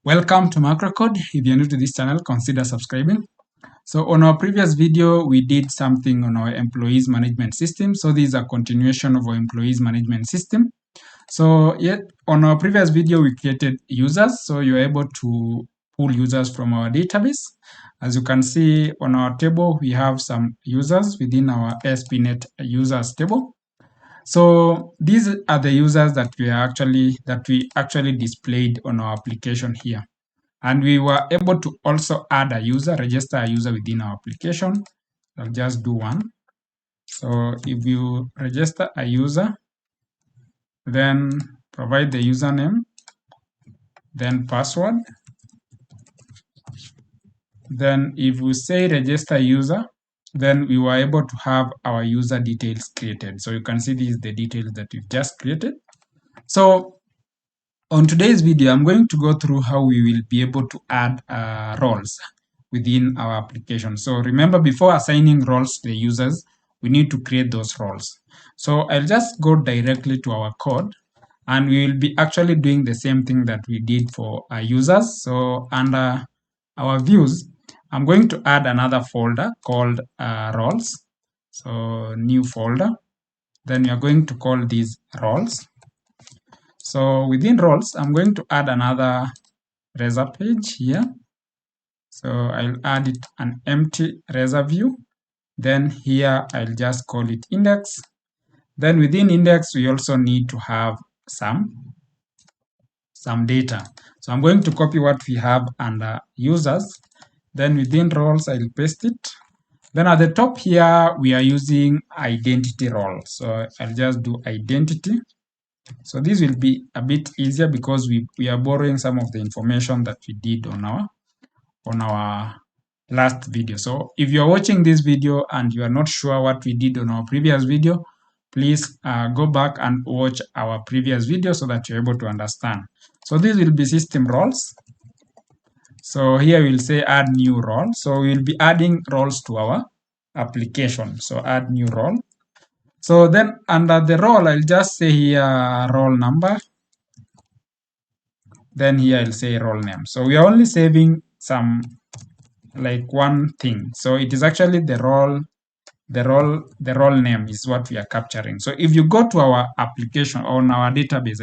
Welcome to MacroCode. If you're new to this channel, consider subscribing. So on our previous video, we did something on our employees management system. So this is a continuation of our employees management system. So yet on our previous video, we created users. So you're able to pull users from our database. As you can see on our table, we have some users within our ASP.NET users table. So these are the users that we actually displayed on our application here. And we were able to also add a user, register a user within our application. I'll just do one. So if you register a user, then provide the username, then password. Then if we say register user, then we were able to have our user details created. So you can see these are the details that we've just created. So on today's video, I'm going to go through how we will be able to add roles within our application. So remember, before assigning roles to the users, we need to create those roles. So I'll just go directly to our code, and we will be actually doing the same thing that we did for our users. So under our views, I'm going to add another folder called roles. So new folder. Then we are going to call these roles. So within roles, I'm going to add another Razor page here. So I'll add it an empty Razor view. Then here I'll just call it index. Then within index, we also need to have some data. So I'm going to copy what we have under users. Then within roles, I'll paste it. Then at the top here, we are using identity role. So I'll just do identity. So this will be a bit easier because we are borrowing some of the information that we did on our last video. So if you are watching this video and you are not sure what we did on our previous video, please go back and watch our previous video so that you're able to understand. So this will be system roles. So here we'll say add new role. So we'll be adding roles to our application. So add new role. So then under the role, I'll just say here role number. Then here I'll say role name. So we are only saving some like one thing. So it is actually the role name is what we are capturing. So if you go to our application on our database,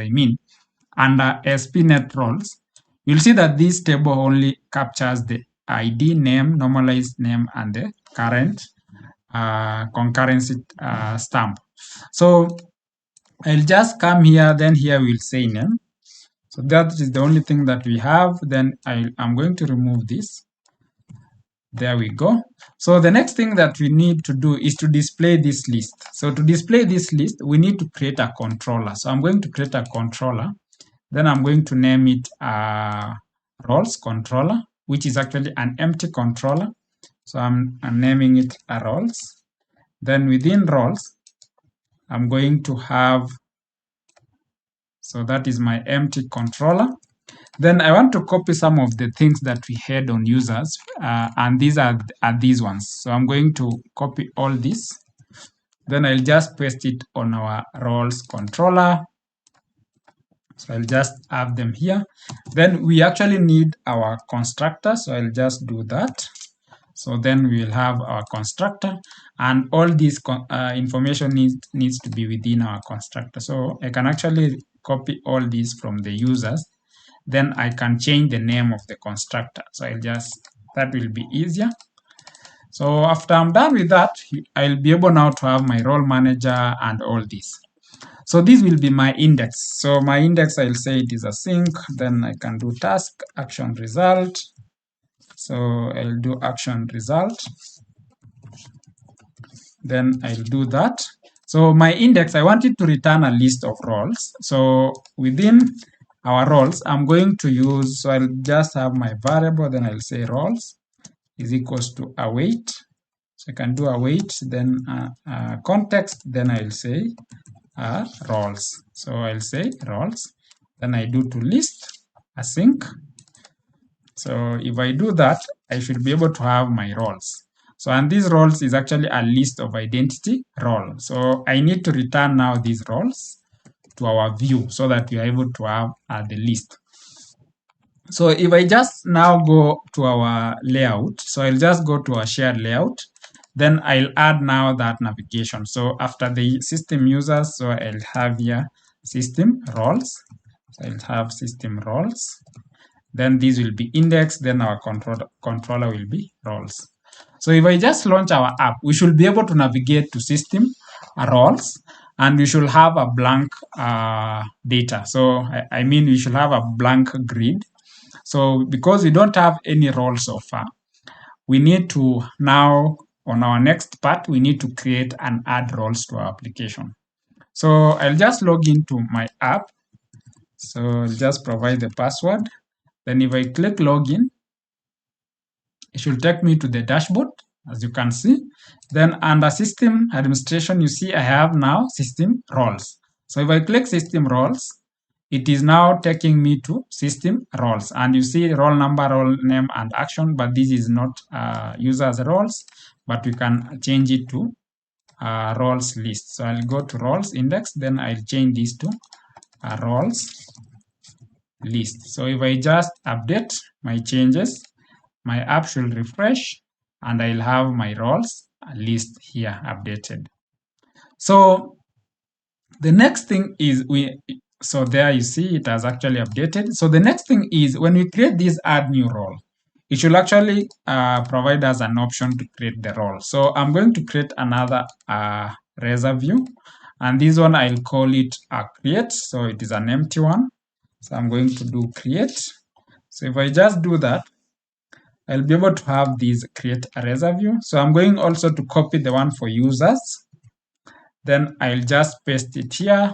under ASP.NET roles, you'll see that this table only captures the ID, name, normalized name, and the current concurrency stamp. So I'll just come here, then here we'll say name. So that is the only thing that we have. Then I'm going to remove this. There we go. So the next thing that we need to do is to display this list. So to display this list, we need to create a controller. So I'm going to create a controller. Then I'm going to name it roles controller, which is actually an empty controller. So I'm naming it a roles. Then within roles, I'm going to have, so that is my empty controller. Then I want to copy some of the things that we had on users, and these are these ones. So I'm going to copy all this. Then I'll just paste it on our roles controller. So I'll just have them here. Then we actually need our constructor. So I'll just do that. So then we will have our constructor, and all this information needs to be within our constructor. So I can actually copy all these from the users. Then I can change the name of the constructor. So that will be easier. So after I'm done with that, I'll be able now to have my role manager and all this. So this will be my index. So my index, I'll say it is async. Then I can do task, action, result. So I'll do action result. Then I'll do that. So my index, I want it to return a list of roles. So within our roles, I'm going to use, so I'll just have my variable, then I'll say roles is equals to await. So I can do await, then context, then I'll say roles. So I'll say roles. Then I do to list async. So if I do that, I should be able to have my roles. So, and these roles is actually a list of identity role. So I need to return now these roles to our view so that we are able to have the list. So if I just now go to our layout, so I'll just go to our shared layout, then I'll add now that navigation. So after the system users, so I'll have here system roles. So I'll have system roles. Then these will be index, then our controller will be roles. So if I just launch our app, we should be able to navigate to system roles, and we should have a blank data. So I mean, we should have a blank grid. So because we don't have any roles so far, we need to now, on our next part, we need to create and add roles to our application. So I'll just log into my app. So I'll just provide the password. Then if I click login, it should take me to the dashboard, as you can see. Then under system administration, you see I have now system roles. So if I click system roles, it is now taking me to system roles, and you see role number, role name, and action, but this is not users roles, but we can change it to roles list. So I'll go to roles index, then I'll change this to roles list. So if I just update my changes, my app should refresh, and I'll have my roles list here updated. So the next thing is so there you see it has actually updated. So the next thing is when we create this add new role, it should actually provide us an option to create the role. So I'm going to create another razor view, and this one I'll call it create. So it is an empty one. So I'm going to do create. So if I just do that, I'll be able to have this create a razor view. So I'm going also to copy the one for users. Then I'll just paste it here.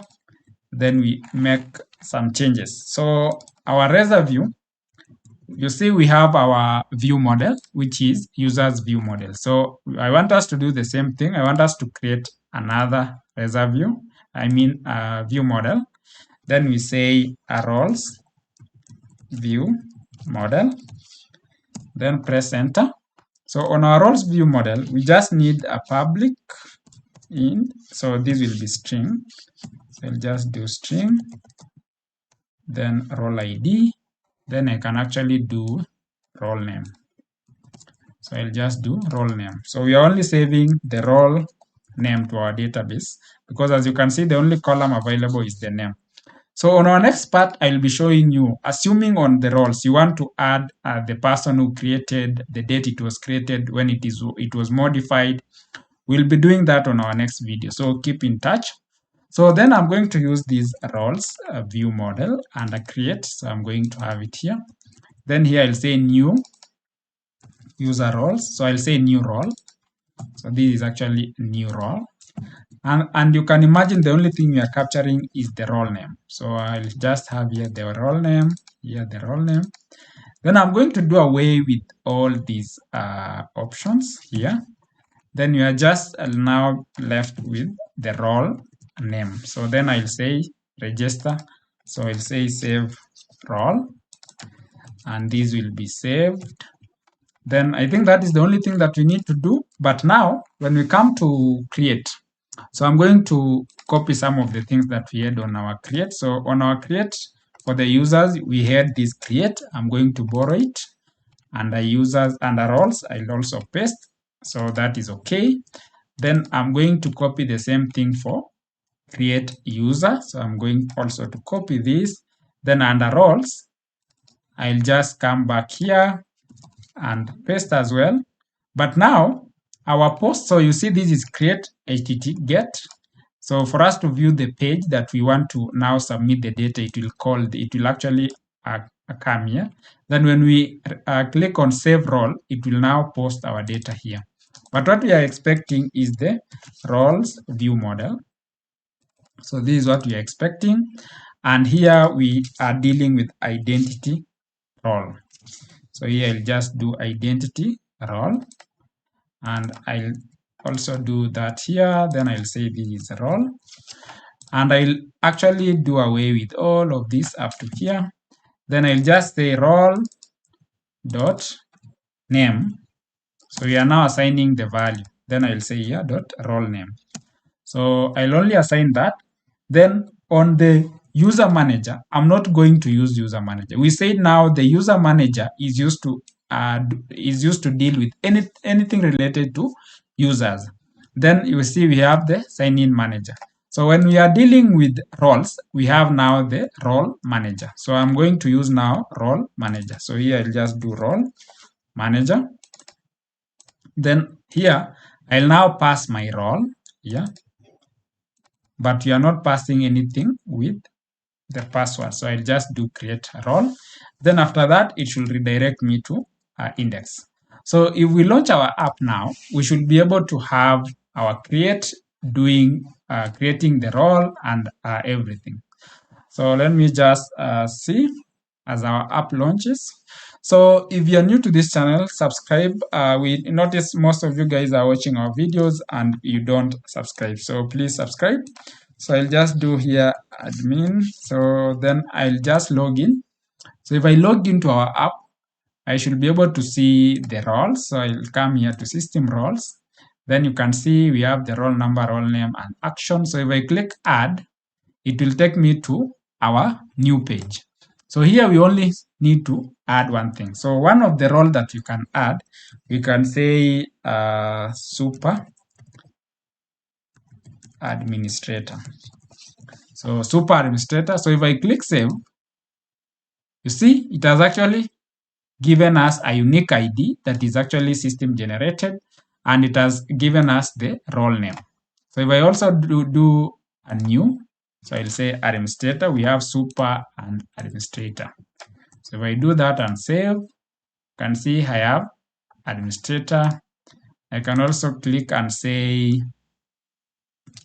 Then we make some changes. So our razor view, you see we have our view model, which is users view model. So I want us to do the same thing. I want us to create another razor view, view model. Then we say roles view model, then press enter. So on our roles view model, we just need a public int. So this will be string. So I'll just do string, then role ID, then I can actually do role name. So I'll just do role name. So we are only saving the role name to our database, because as you can see, the only column available is the name. So on our next part, I'll be showing you, assuming on the roles, you want to add the person who created, the date it was created, when it was modified. We'll be doing that on our next video. So keep in touch. So then I'm going to use these roles view model and create. So I'm going to have it here. Then here I'll say new user roles. So I'll say new role. So this is actually new role. And you can imagine the only thing we are capturing is the role name. So I'll just have here the role name, here the role name. Then I'm going to do away with all these options here. Then you are just now left with the role name. So then I'll say register. So I'll say save role, and this will be saved. Then I think that is the only thing that we need to do. But now when we come to create, so I'm going to copy some of the things that we had on our create. So on our create for the users, we had this create. I'm going to borrow it, and the users and the roles I'll also paste. So that is okay. Then I'm going to copy the same thing for create user. So I'm going also to copy this. Then under roles, I'll just come back here and paste as well. But now our post, so you see this is create HTTP get. So for us to view the page that we want to now submit the data, it will actually come here. Then when we click on save role, it will now post our data here. But what we are expecting is the roles view model. So this is what we are expecting. And here we are dealing with identity role. So here I'll just do identity role. And I'll also do that here. Then I'll say this is role. And I'll actually do away with all of this up to here. Then I'll just say role dot name. So we are now assigning the value. Then I'll say here dot role name. So I'll only assign that. Then on the user manager, I'm not going to use user manager. We said now the user manager is used to deal with anything related to users. Then you see we have the sign-in manager. So when we are dealing with roles, we have now the role manager. So I'm going to use now role manager. So here I'll just do role manager. Then here I'll now pass my role here, but you are not passing anything with the password. So I'll just do create a role. Then after that, it should redirect me to index. So if we launch our app now, we should be able to have our create doing creating the role and everything. So let me just see as our app launches. So if you're new to this channel, subscribe. We notice most of you guys are watching our videos and you don't subscribe. So please subscribe. So I'll just do here admin. So then I'll just log in. So if I log into our app, I should be able to see the roles. So I'll come here to system roles. Then you can see we have the role number, role name, and action. So if I click add, it will take me to our new page. So here we only need to add one thing. So one of the roles that you can add, we can say super administrator. So super administrator. So if I click save, you see it has actually given us a unique ID that is actually system generated, and it has given us the role name. So if I also do a new, so I'll say administrator, we have super and administrator. So if I do that and save, you can see I have administrator. I can also click and say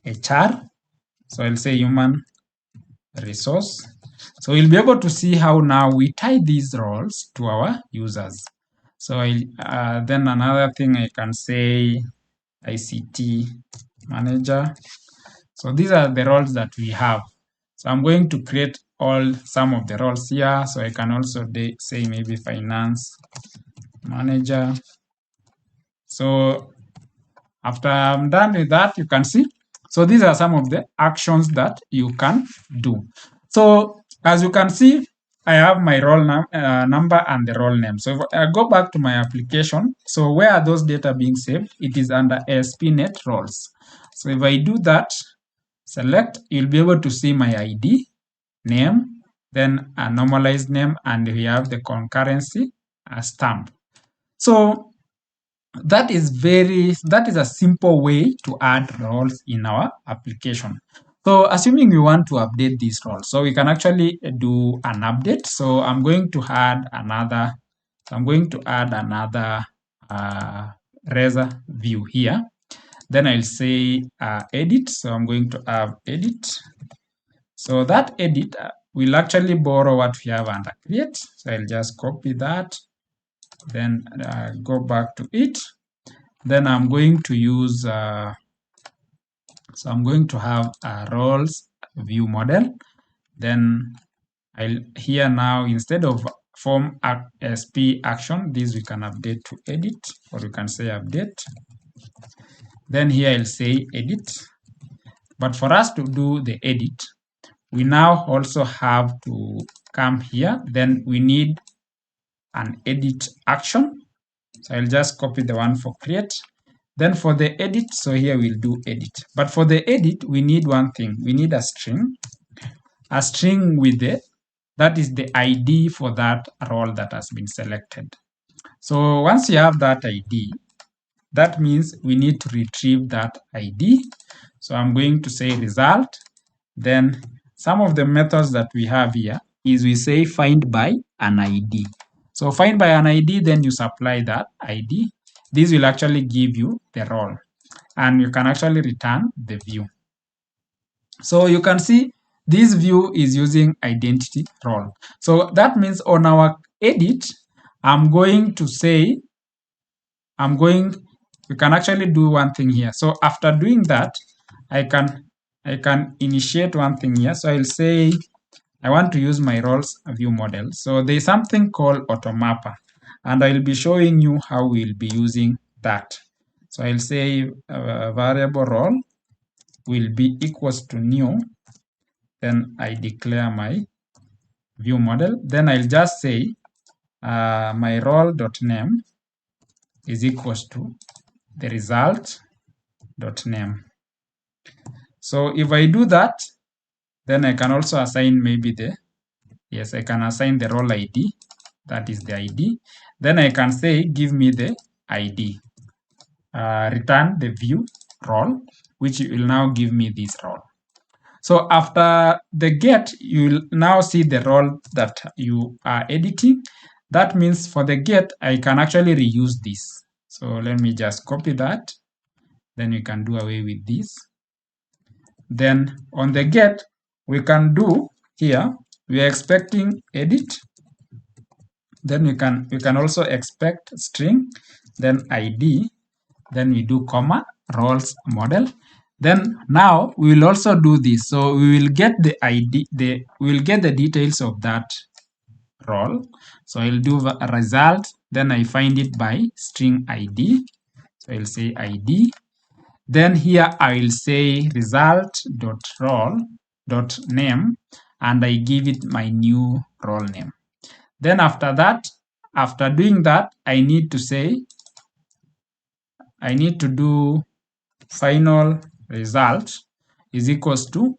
HR. So I'll say human resource. So we'll be able to see how now we tie these roles to our users. So then another thing I can say ICT manager. So these are the roles that we have. So I'm going to create some of the roles here. So I can also say maybe finance manager. So after I'm done with that, you can see. So these are some of the actions that you can do. So as you can see, I have my role number and the role name. So if I go back to my application, so where are those data being saved? It is under ASP.NET roles. So if I do that, select, you'll be able to see my ID, name, then a normalized name, and we have the concurrency stamp. So that is a simple way to add roles in our application. So assuming we want to update these roles, so we can actually do an update. So I'm going to add another, razor view here. Then I'll say edit. So I'm going to have edit. So that edit will actually borrow what we have under create. So I'll just copy that, then go back to it. Then I'm going to use, so I'm going to have a roles view model. Then here now, instead of form SP action, this we can update to edit, or we can say update. Then here I'll say edit. But for us to do the edit, we now also have to come here. Then we need an edit action. So I'll just copy the one for create. Then for the edit, so here we'll do edit. But for the edit, we need one thing. We need a string with that is the ID for that role that has been selected. So once you have that ID, that means we need to retrieve that ID. So I'm going to say result. Then some of the methods that we have here is we say find by an ID. So find by an ID, then you supply that ID. This will actually give you the role, and you can actually return the view. So you can see this view is using identity role. So that means on our edit, I'm going to say, we can actually do one thing here. So after doing that, I can initiate one thing here. So I'll say I want to use my roles view model. So there's something called automapper, and I'll be showing you how we'll be using that. So I'll say variable role will be equals to new. then I declare my view model. Then I'll just say my role.name is equals to the result.name. So if I do that, then I can also assign maybe I can assign the role ID, that is the ID. Then I can say, give me the ID, return the view role, which will now give me this role. So after the get, you will now see the role that you are editing. That means for the get, I can actually reuse this. So let me just copy that. Then we can do away with this. Then on the get, we can do here, we are expecting edit. Then we can also expect string, then ID, then we do comma, roles model. Then now we will also do this. So we will get the ID, we will get the details of that role. So I'll do a result, then I find it by string ID. So I'll say ID. Then here I will say result.role.name, and I give it my new role name. Then after that, after doing that, I need to do final result is equals to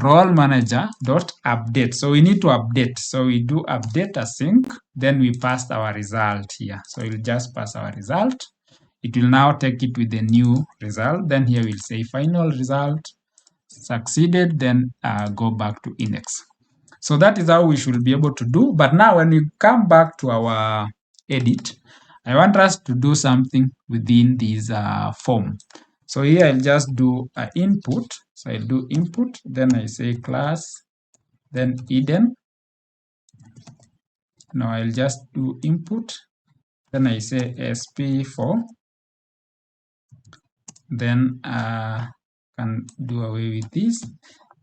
role manager.update. So we need to update. So we do update async, then we pass our result here. So we'll just pass our result. It will now take it with the new result. Then here we'll say final result succeeded, then go back to index. So that is how we should be able to do. But now when we come back to our edit, I want us to do something within this form. So here I'll just do input. So I'll do input, then I say class, then hidden. Now I'll just do input, then I say sp4, then can do away with this.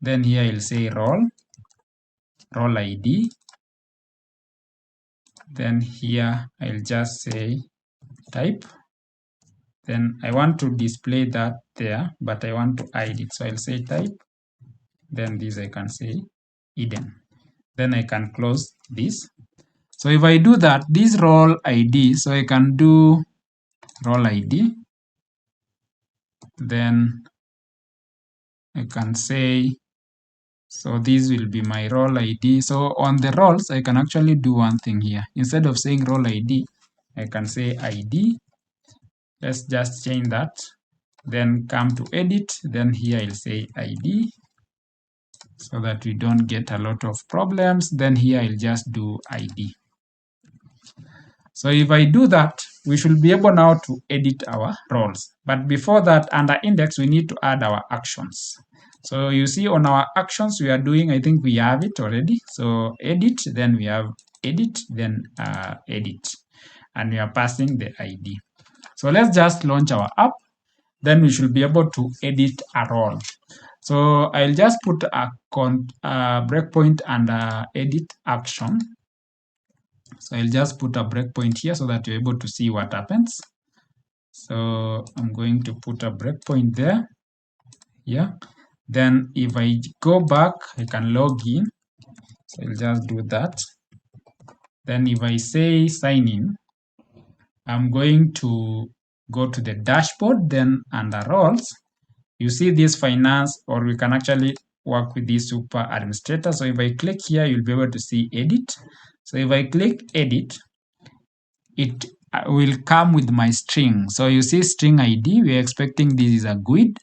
Then here I'll say role ID. Then here I'll just say type. Then I want to display that there, but I want to hide it. So I'll say type. Then this I can say hidden. Then I can close this. So if I do that, this role ID, so I can do role ID. Then I can say, so this will be my role ID. So on the roles, I can actually do one thing here. Instead of saying role ID, I can say ID. Let's just change that. Then come to edit. Then here I'll say ID so that we don't get a lot of problems. Then here I'll just do ID. So if I do that, we should be able now to edit our roles. But before that, under index, we need to add our actions. So you see on our actions we are doing, I think we have it already. So edit, then we have edit, then edit. And we are passing the ID. So let's just launch our app. Then we should be able to edit a role. So I'll just put a breakpoint and edit action. So I'll just put a breakpoint here so that you're able to see what happens. So I'm going to put a breakpoint there. Yeah. Then if I go back, I can log in. So I'll just do that. Then if I say sign in, I'm going to go to the dashboard. Then under roles, you see this finance, or we can actually work with this super administrator. So if I click here, you'll be able to see edit. So if I click edit, it will come with my string. So you see string ID, we are expecting this is a GUID.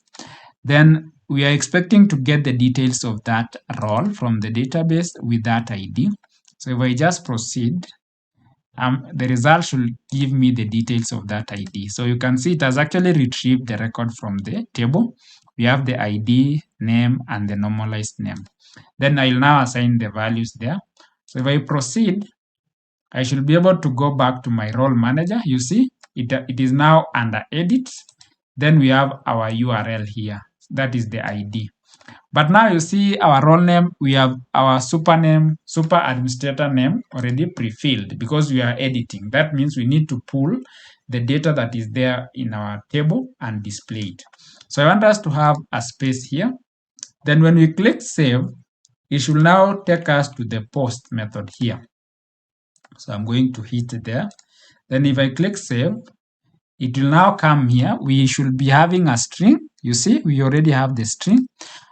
Then we are expecting to get the details of that role from the database with that ID. So if I just proceed, the result should give me the details of that ID. So you can see it has actually retrieved the record from the table. We have the ID, name, and the normalized name. Then I'll now assign the values there. So if I proceed, I should be able to go back to my role manager. You see, it is now under edit. Then we have our URL here. That is the ID. But now you see our role name, we have our super administrator name already pre-filled because we are editing. That means we need to pull the data that is there in our table and display it. So I want us to have a space here. Then when we click save, it should now take us to the post method here. So I'm going to hit there. Then if I click save, it will now come here. We should be having a string. You see, we already have the string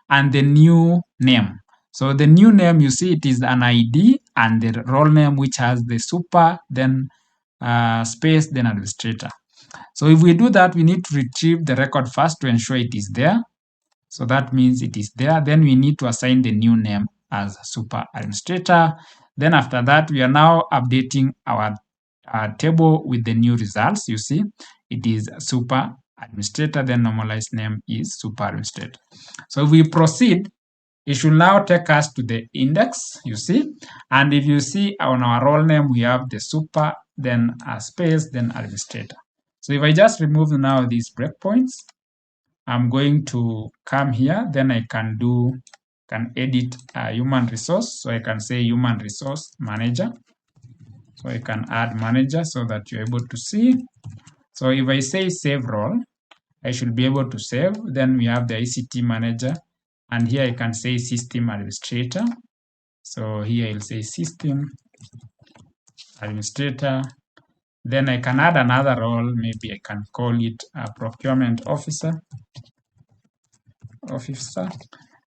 and the new name. So the new name, you see, it is an ID and the role name, which has the super, then space, then administrator. So if we do that, we need to retrieve the record first to ensure it is there. So that means it is there. Then we need to assign the new name as super administrator. Then after that, we are now updating our table with the new results. You see, it is super administrator, then normalized name is super administrator. So if we proceed, it should now take us to the index, you see. And if you see on our role name, we have the super, then a space, then administrator. So if I just remove now these breakpoints, I'm going to come here, then I can edit human resource. So I can say human resource manager. So I can add manager so that you're able to see. So if I say save role, I should be able to save. Then we have the ICT manager. And here I can say system administrator. So here I'll say system administrator. Then I can add another role. Maybe I can call it a procurement officer.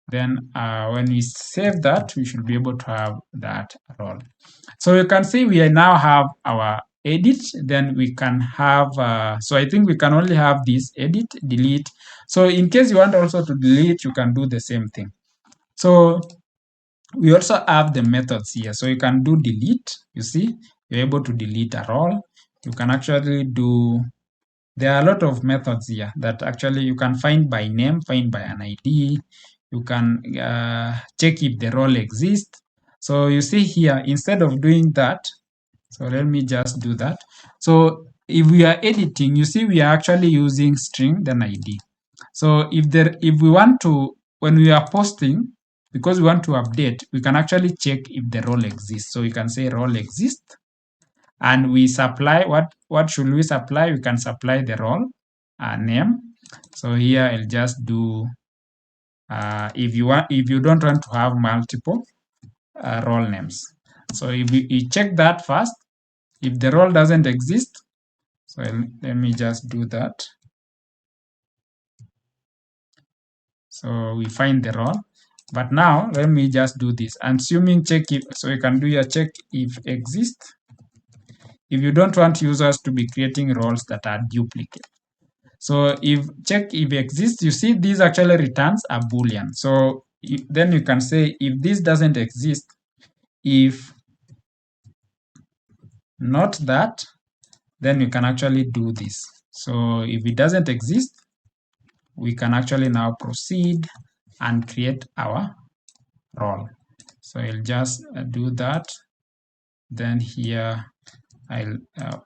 Then when we save that, we should be able to have that role. So you can see we now have our edit. Then we can have, so I think we can only have this edit, delete. So in case you want also to delete, you can do the same thing. So we also have the methods here. So you can do delete, you see, you're able to delete a role. You can actually do, there are a lot of methods here that actually you can find by name, find by an ID. You can check if the role exists. So you see here, instead of doing that, so let me just do that. So if we are editing, you see we are actually using string, then ID. So if we want to, when we are posting, because we want to update, we can actually check if the role exists. So we can say role exists. And we supply, what should we supply? We can supply the role name. So here I'll just do, if you don't want to have multiple role names. So if you check that first, if the role doesn't exist, so let me just do that. So we find the role. But now let me just do this. Assuming check if, so you can do your check if exists. If you don't want users to be creating roles that are duplicate. So if check if exists, you see this actually returns a boolean. So then you can say if this doesn't exist, if not that, then you can actually do this. So if it doesn't exist, we can actually now proceed and create our role. So I'll just do that. Then here I'll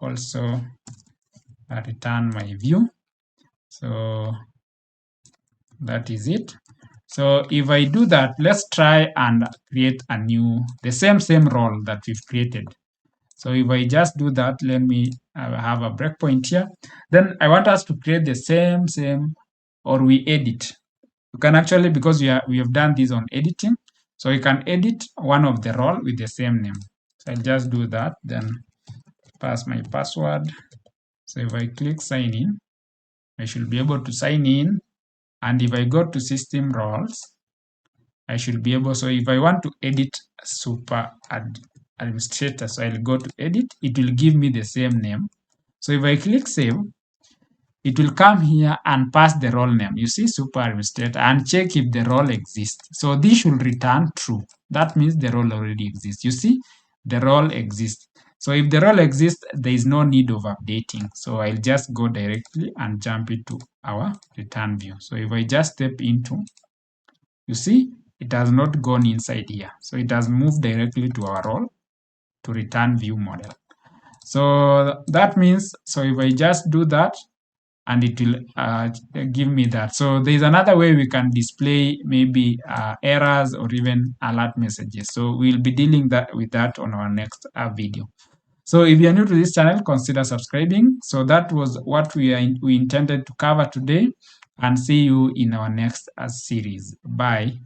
also return my view. So that is it. So if I do that, let's try and create a new, the same role that we've created. So if I just do that, let me have a breakpoint here. Then I want us to create the same, or we edit. You can actually, because we have done this on editing, so you can edit one of the role with the same name. So I'll just do that, then pass my password. So if I click sign in, I should be able to sign in. And if I go to system roles, I should be able, so if I want to edit super administrator, so I'll go to edit, it will give me the same name. So if I click save, it will come here and pass the role name. You see super administrator and check if the role exists. So this should return true. That means the role already exists. You see, the role exists. So if the role exists, there is no need of updating. So I'll just go directly and jump into our return view. So if I just step into, you see, it has not gone inside here. So it has moved directly to our role to return view model. So that means, so if I just do that, and it will give me that. So there's another way we can display maybe errors or even alert messages. So we'll be dealing with that on our next video. So if you're new to this channel, consider subscribing. So that was what we intended to cover today, and see you in our next series. Bye.